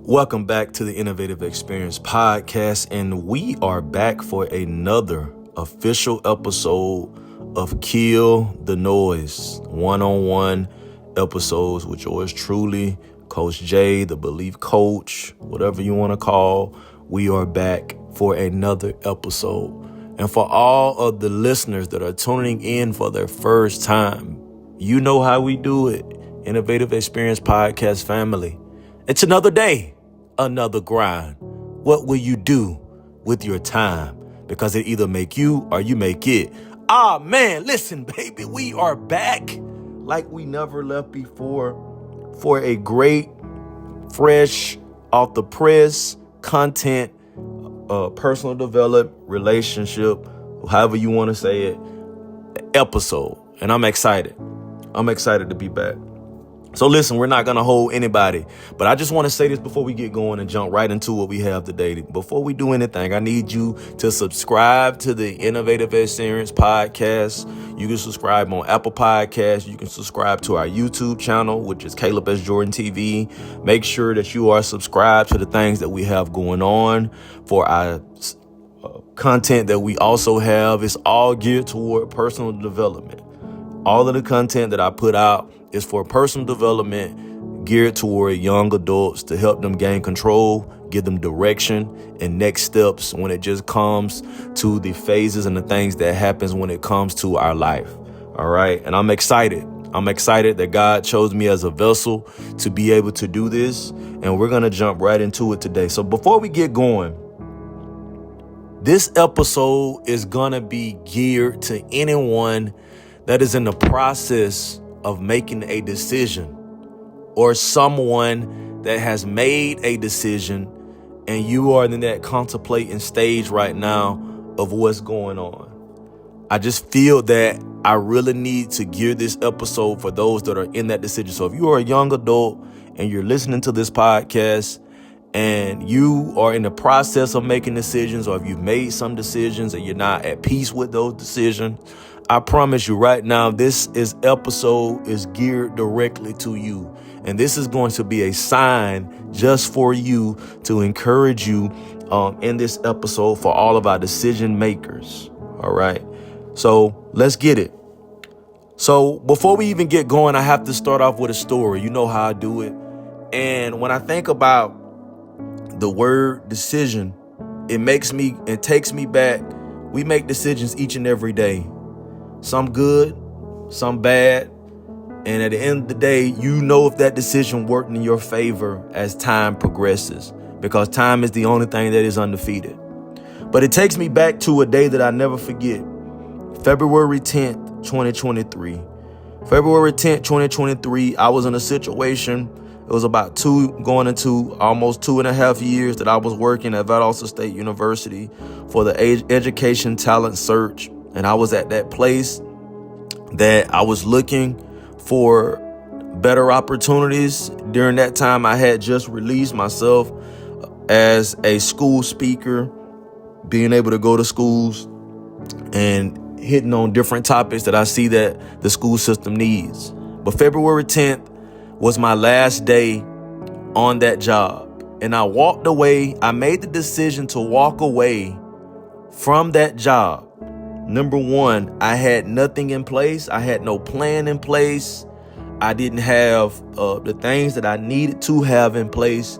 Welcome back to the Innovative Experience Podcast, and we are back for another official episode of Kill the Noise, one-on-one episodes with yours truly, Coach Jay, the Belief Coach, whatever you want to call. We are back for another episode. And for all of the listeners that are tuning in for their first time, you know how we do it. Innovative Experience Podcast family. It's another day, another grind. What will you do with your time? Because it either make you or you make it. Man, listen, baby, we are back like we never left before for a great, fresh, off the press content, personal development, relationship, however you want to say it, episode. And I'm excited. I'm excited to be back. So listen, we're not going to hold anybody, but I just want to say this before we get going and jump right into what we have today. Before we do anything, I need you to subscribe to the Innovative Experience Podcast. You can subscribe on Apple Podcasts. You can subscribe to our YouTube channel, which is Caleb S. Jordan TV. Make sure that you are subscribed to the things that we have going on for our content that we also have. It's all geared toward personal development. All of the content that I put out is for personal development, geared toward young adults to help them gain control, give them direction and next steps when it just comes to the phases and the things that happens when it comes to our life. All right. And I'm excited. I'm excited that God chose me as a vessel to be able to do this. And we're going to jump right into it today. So before we get going, this episode is going to be geared to anyone that is in the process of making a decision, or someone that has made a decision and you are in that contemplating stage right now of what's going on. I just feel that I really need to gear this episode for those that are in that decision. So if you are a young adult and you're listening to this podcast and you are in the process of making decisions, or if you've made some decisions and you're not at peace with those decisions, I promise you right now, this episode is geared directly to you. And this is going to be a sign just for you to encourage you in this episode for all of our decision makers. All right. So let's get it. So before we even get going, I have to start off with a story. You know how I do it. And when I think about the word decision, it takes me back. We make decisions each and every day. Some good, some bad. And at the end of the day, you know if that decision worked in your favor as time progresses, because time is the only thing that is undefeated. But it takes me back to a day that I never forget. February 10th, 2023. February 10th, 2023, I was in a situation. It was about going into almost 2.5 years that I was working at Valdosta State University for the Education Talent Search. And I was at that place that I was looking for better opportunities. During that time, I had just released myself as a school speaker, being able to go to schools and hitting on different topics that I see that the school system needs. But February 10th was my last day on that job. And I walked away. I made the decision to walk away from that job. Number one, I had nothing in place. I had no plan in place. I didn't have the things that I needed to have in place.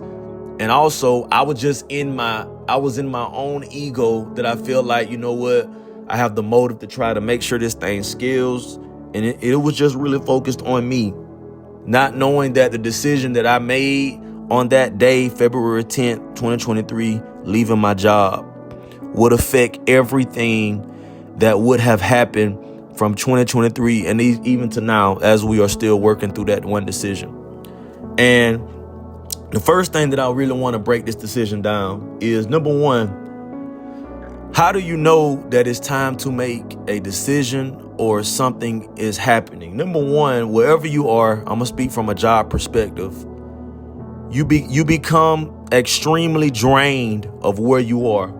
And also, I was in my own ego that I feel like, you know what, I have the motive to try to make sure this thing scales. And it was just really focused on me, not knowing that the decision that I made on that day, February 10th, 2023, leaving my job, would affect everything that would have happened from 2023 and even to now, as we are still working through that one decision. And the first thing that I really want to break this decision down is, number one, how do you know that it's time to make a decision or something is happening? Number one, wherever you are, I'm going to speak from a job perspective. You become extremely drained of where you are.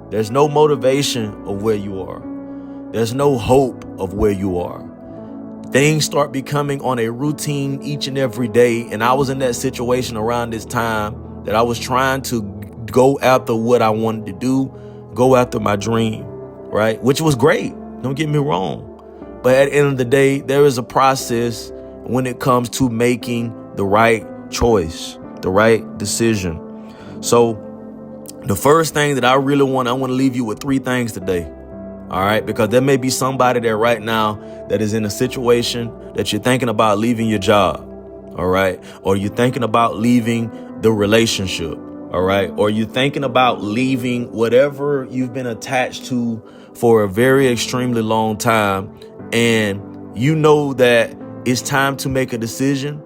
There's no motivation of where you are. There's no hope of where you are. Things start becoming on a routine each and every day. And I was in that situation around this time that I was trying to go after what I wanted to do, go after my dream, right? Which was great. Don't get me wrong. But at the end of the day, there is a process when it comes to making the right choice, the right decision. So the first thing that I want to leave you with 3 things today. All right. Because there may be somebody there right now that is in a situation that you're thinking about leaving your job. All right. Or you're thinking about leaving the relationship. All right. Or you're thinking about leaving whatever you've been attached to for a very extremely long time. And you know that it's time to make a decision,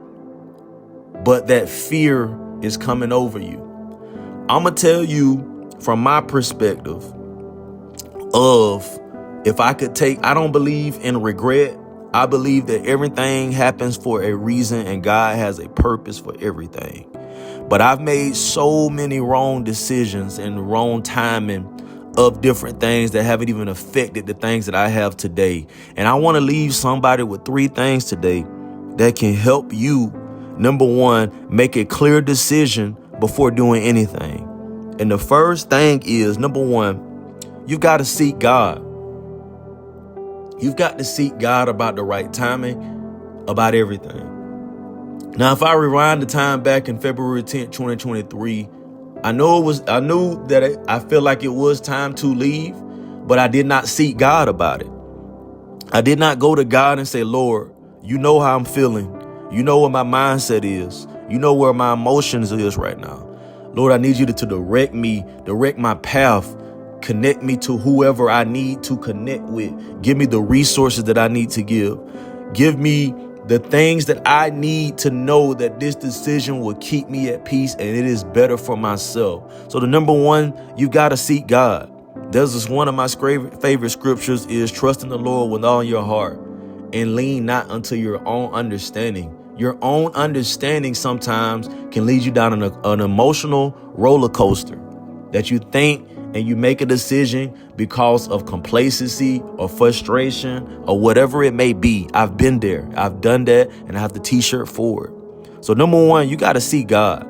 but that fear is coming over you. I'm going to tell you from my perspective of if I could I don't believe in regret. I believe that everything happens for a reason and God has a purpose for everything. But I've made so many wrong decisions and wrong timing of different things that haven't even affected the things that I have today. And I want to leave somebody with 3 things today that can help you. Number 1, make a clear decision before doing anything. And the first thing is, number 1, you've got to seek God. You've got to seek God about the right timing, about everything. Now, if I rewind the time back in February 10th, 2023, I knew that I feel like it was time to leave, but I did not seek God about it. I did not go to God and say, Lord, you know how I'm feeling. You know what my mindset is. You know where my emotions is right now. Lord, I need you to direct me, direct my path, connect me to whoever I need to connect with. Give me the resources that I need to give. Give me the things that I need to know that this decision will keep me at peace and it is better for myself. So the number 1, you got to seek God. There's this one of my favorite scriptures is trust in the Lord with all your heart and lean not unto your own understanding. Your own understanding sometimes can lead you down an emotional roller coaster that you think and you make a decision because of complacency or frustration or whatever it may be. I've been there. I've done that, and I have the t-shirt for it. So number 1, you got to seek God.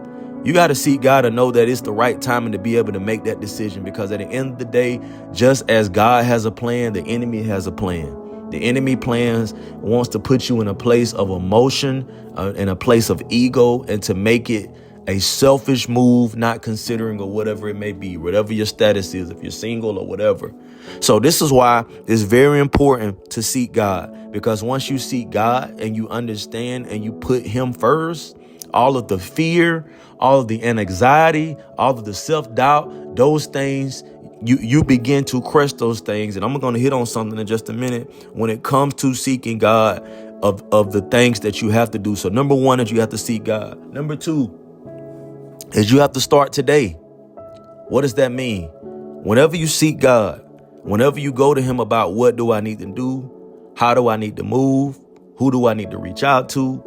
You got to seek God to know that it's the right time and to be able to make that decision, because at the end of the day, just as God has a plan, the enemy has a plan. The enemy wants to put you in a place of emotion, in a place of ego, and to make it a selfish move, not considering or whatever it may be, whatever your status is, if you're single or whatever. So this is why it's very important to seek God, because once you seek God and you understand and you put him first, all of the fear, all of the anxiety, all of the self-doubt, those things, you begin to crush those things. And I'm going to hit on something in just a minute when it comes to seeking God of the things that you have to do. So number 1 is you have to seek God. Number 2 is you have to start today. What does that mean? Whenever you seek God, whenever you go to him about what do I need to do? How do I need to move? Who do I need to reach out to?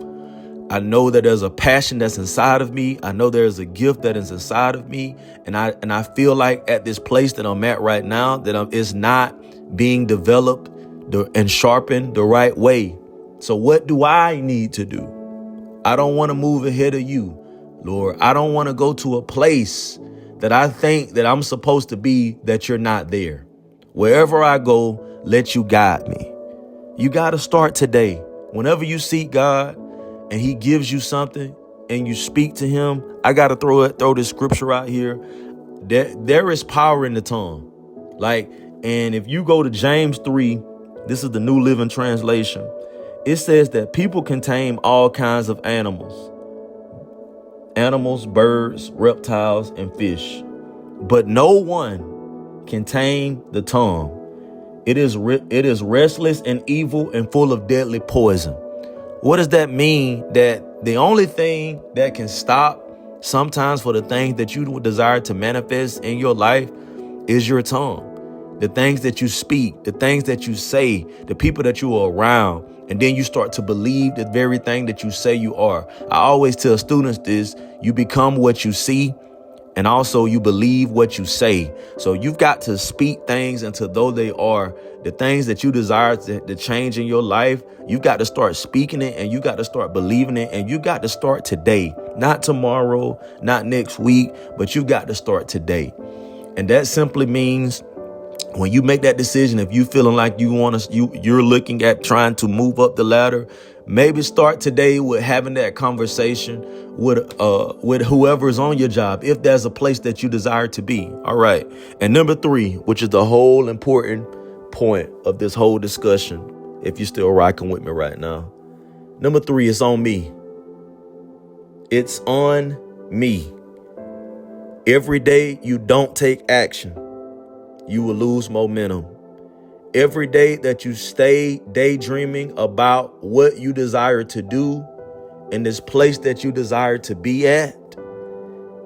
I know that there's a passion that's inside of me. I know there's a gift that is inside of me. And I feel like at this place that I'm at right now, that it's not being developed and sharpened the right way. So what do I need to do? I don't want to move ahead of you, Lord. I don't want to go to a place that I think that I'm supposed to be, that you're not there. Wherever I go, let you guide me. You got to start today. Whenever you seek God and he gives you something and you speak to him, I got to throw this scripture out here. There is power in the tongue. And if you go to James 3, this is the New Living Translation. It says that people can tame all kinds of animals, birds, reptiles, and fish, but no one can tame the tongue. It is restless and evil and full of deadly poison. What does that mean? That the only thing that can stop sometimes for the things that you desire to manifest in your life is your tongue. The things that you speak, the things that you say, the people that you are around, and then you start to believe the very thing that you say you are. I always tell students this: you become what you see, And also you believe what you say. So you've got to speak things into though they are. The things that you desire to change in your life, you've got to start speaking it, and you got to start believing it, and you got to start today, not tomorrow, not next week, but you've got to start today. And that simply means when you make that decision, if you feeling like you're looking at trying to move up the ladder, maybe start today with having that conversation with whoever is on your job, if there's a place that you desire to be. All right. And number 3, which is the whole important point of this whole discussion, if you're still rocking with me right now. Number 3, it's on me. It's on me. Every day you don't take action, you will lose momentum. Every day that you stay daydreaming about what you desire to do in this place that you desire to be at,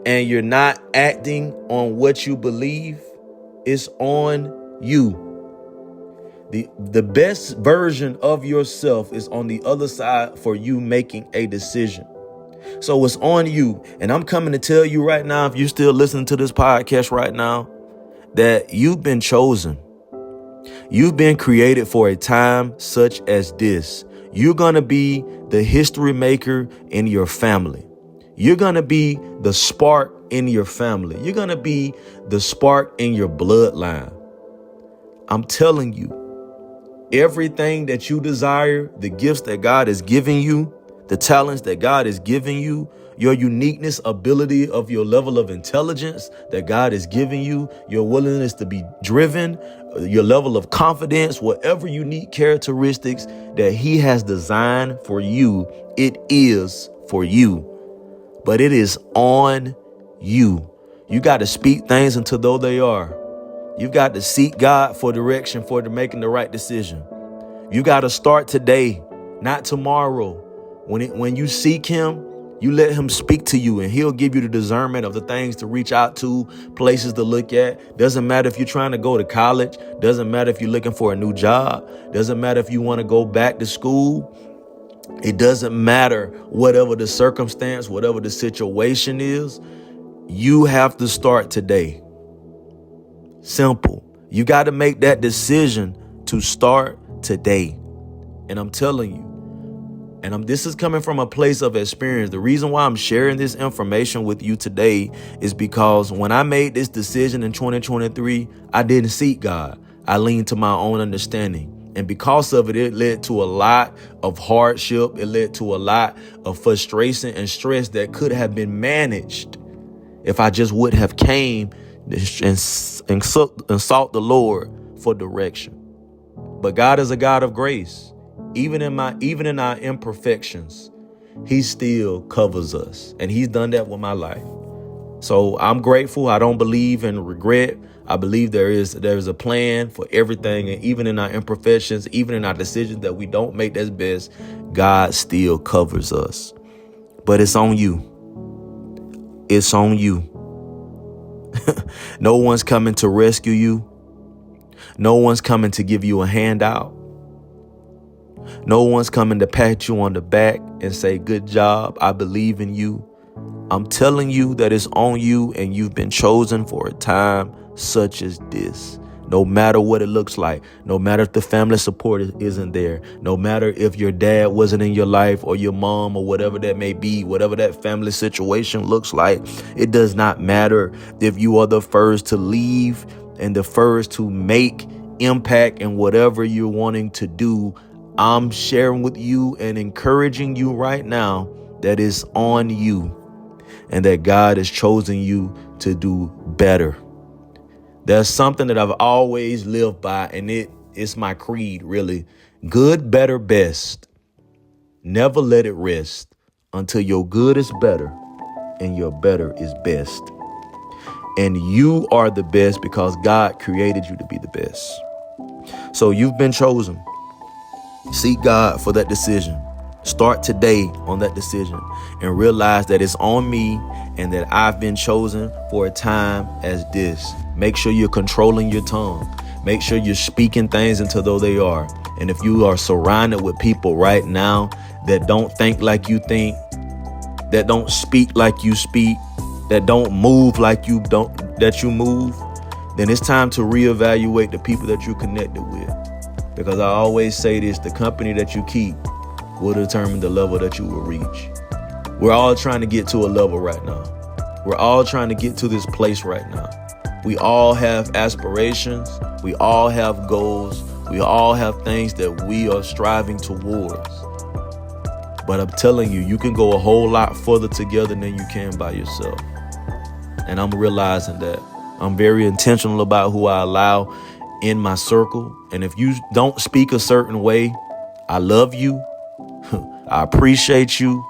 and you're not acting on what you believe, it's on you. The best version of yourself is on the other side for you making a decision. So it's on you. And I'm coming to tell you right now, if you're still listening to this podcast right now, that you've been chosen. You've been created for a time such as this. You're going to be the history maker in your family. You're going to be the spark in your family. You're going to be the spark in your bloodline. I'm telling you, everything that you desire, the gifts that God is giving you, the talents that God is giving you, your uniqueness, ability of your level of intelligence that God is giving you, your willingness to be driven, your level of confidence, whatever unique characteristics that He has designed for you, it is for you. But it is on you. You got to speak things until though they are. You've got to seek God for direction for making the right decision. You got to start today, not tomorrow. When you seek Him, you let Him speak to you, and He'll give you the discernment of the things to reach out to, places to look at. Doesn't matter if you're trying to go to college. Doesn't matter if you're looking for a new job. Doesn't matter if you want to go back to school. It doesn't matter whatever the circumstance, whatever the situation is. You have to start today. Simple. You got to make that decision to start today. And I'm telling you, this is coming from a place of experience. The reason why I'm sharing this information with you today is because when I made this decision in 2023, I didn't seek God. I leaned to my own understanding. And because of it, it led to a lot of hardship. It led to a lot of frustration and stress that could have been managed if I just would have came and sought the Lord for direction. But God is a God of grace. Even in our imperfections, He still covers us. And He's done that with my life. So I'm grateful. I don't believe in regret. I believe there is a plan for everything. And even in our imperfections, even in our decisions that we don't make that's best, God still covers us. But it's on you. It's on you. No one's coming to rescue you. No one's coming to give you a handout. No one's coming to pat you on the back and say, good job, I believe in you. I'm telling you that it's on you, and you've been chosen for a time such as this. No matter what it looks like, no matter if the family support isn't there, no matter if your dad wasn't in your life or your mom or whatever that may be, whatever that family situation looks like, it does not matter if you are the first to leave and the first to make impact in whatever you're wanting to do. I'm sharing with you and encouraging you right now that it's on you and that God has chosen you to do better. There's something that I've always lived by, and it's my creed, really. Good, better, best. Never let it rest until your good is better and your better is best. And you are the best because God created you to be the best. So you've been chosen. Seek God for that decision. Start today on that decision and realize that it's on me and that I've been chosen for a time as this. Make sure you're controlling your tongue. Make sure you're speaking things into though they are. And if you are surrounded with people right now that don't think like you think, that don't speak like you speak, that don't move like you move, then it's time to reevaluate the people that you're connected with. Because I always say this, the company that you keep will determine the level that you will reach. We're all trying to get to a level right now. We're all trying to get to this place right now. We all have aspirations. We all have goals. We all have things that we are striving towards. But I'm telling you, you can go a whole lot further together than you can by yourself. And I'm realizing that. I'm very intentional about who I allow in my circle. And if you don't speak a certain way, I love you. I appreciate you.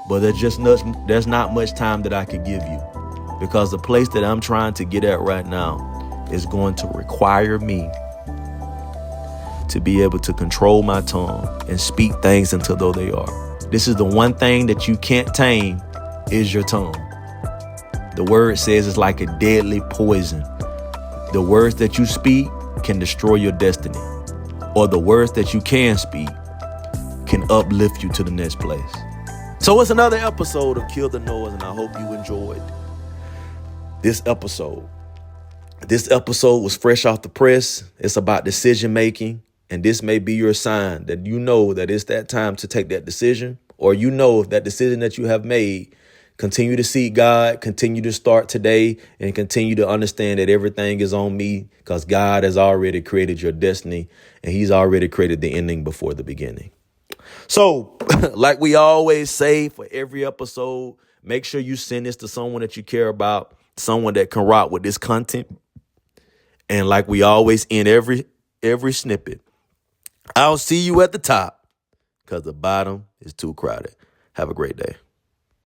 But there's not much time that I could give you. Because the place that I'm trying to get at right now is going to require me to be able to control my tongue and speak things until though they are. This is the one thing that you can't tame is your tongue. The word says it's like a deadly poison. The words that you speak can destroy your destiny. Or the words that you can speak can uplift you to the next place. So it's another episode of Kill the Noise, and I hope you enjoyed this episode. This episode was fresh off the press. It's about decision making. And this may be your sign that you know that it's that time to take that decision. Or you know if that decision that you have made, continue to seek God, continue to start today, and continue to understand that everything is on me because God has already created your destiny and he's already created the ending before the beginning. So like we always say for every episode, make sure you send this to someone that you care about, someone that can rock with this content. And like we always end every snippet, I'll see you at the top because the bottom is too crowded. Have a great day.